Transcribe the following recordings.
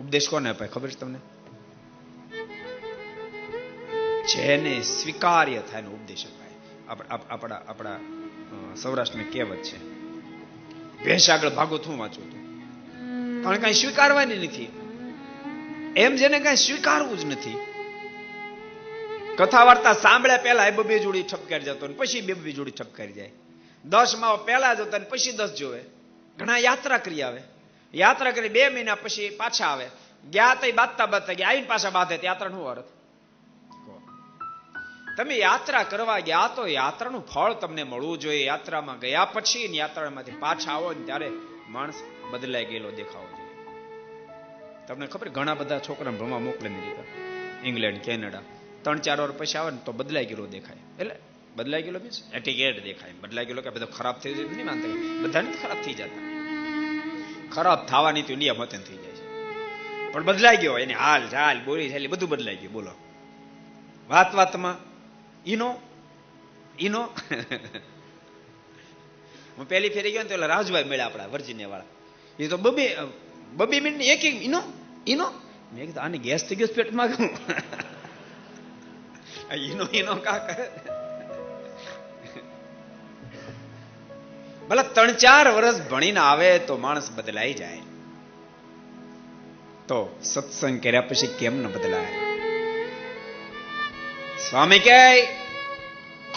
ઉપદેશ કોને અપાય ખબર છે તમને? જેને સ્વીકાર્ય થાય એનો ઉપદેશ અપાય. આપણા સૌરાષ્ટ્રની કહેવત છે, ભેંસ આગળ ભાગો શું વાંચું હતું, કારણ કઈ સ્વીકારવાની નથી. એમ જેને કઈ સ્વીકારવું જ નથી. કથા વાર્તા સાંભળ્યા પહેલા બબે જોડી ઠપકારી જતો, પછી બે જોડી ઠપકારી જાય. 10 માં પહેલા જોતા પછી 10 જોવે. ઘણા યાત્રા કરી આવે, યાત્રા કરી 2 મહિના પછી પાછા આવે. ગયા તો બાંધતા ગયા, આવીને પાછા બાંધે. યાત્રા નું અર્થ. તમે યાત્રા કરવા ગયા તો યાત્રાનું ફળ તમને મળવું જોઈએ. યાત્રામાં ગયા પછી યાત્રામાંથી પાછા આવો ને ત્યારે માણસ બદલાઈ ગયેલો દેખાવો જોઈએ. તમને ખબર, ઘણા બધા છોકરાને ભણવા મોકલે અમેરિકા, ઇંગ્લેન્ડ, કેનેડા, 3-4 વર્ષ પછી આવે ને તો બદલાઈ ગયેલો દેખાય. એટલે બદલાઈ ગયેલો મીન્સ એટીકેટ દેખાય. બદલાઈ ગયેલો કે બધો ખરાબ થઈ જાય નહીં માનતા, બધા નથી ખરાબ થઈ જતા. ખરાબ થવાની તો ઇન્ડિયા મતે થઈ જાય છે, પણ બદલાઈ ગયો. એની હાલ ચાલ બોલી ચાલી બધું બદલાઈ ગયું. બોલો, વાતમાં ઈનો હું પહેલી ફેરી ગયો ને તો રાજભાઈ મળ્યા આપણા વર્જિનિયા વાળા. એ તો બબે મિનિટ એક ઈનો મેં કીધું આને ગેસ થઈ ગયો પેટમાં. ઈનો કા કરે. ભલે 3-4 વર્ષ ભણીને આવે તો માણસ બદલાઈ જાય. તો સત્સંગ કર્યા પછી કેમ ન બદલાય? સ્વામી કહે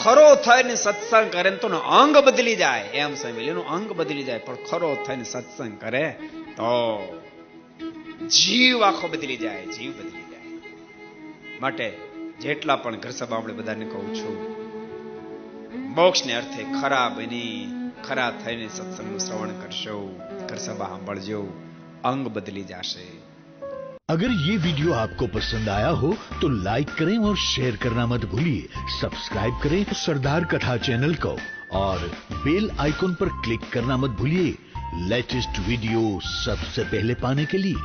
ખરો થઈને સત્સંગ કરે તો અંગ બદલી જાય. એમ સ્વામી એનું અંગ બદલી જાય, પણ ખરો થઈને સત્સંગ કરે તો જીવ આખો બદલી જાય, જીવ બદલી જાય. માટે જેટલા પણ ઘર સભા આપણે બધાને કહું છું, મોક્ષને અર્થે ખરા થઈને સત્સંગનું શ્રવણ કરશો, ઘર સભા સાંભળજો, અંગ બદલી જશે. अगर ये वीडियो आपको पसंद आया हो तो लाइक करें और शेयर करना मत भूलिए. सब्सक्राइब करें सरदार कथा चैनल को और बेल आइकॉन पर क्लिक करना मत भूलिए लेटेस्ट वीडियो सबसे पहले पाने के लिए.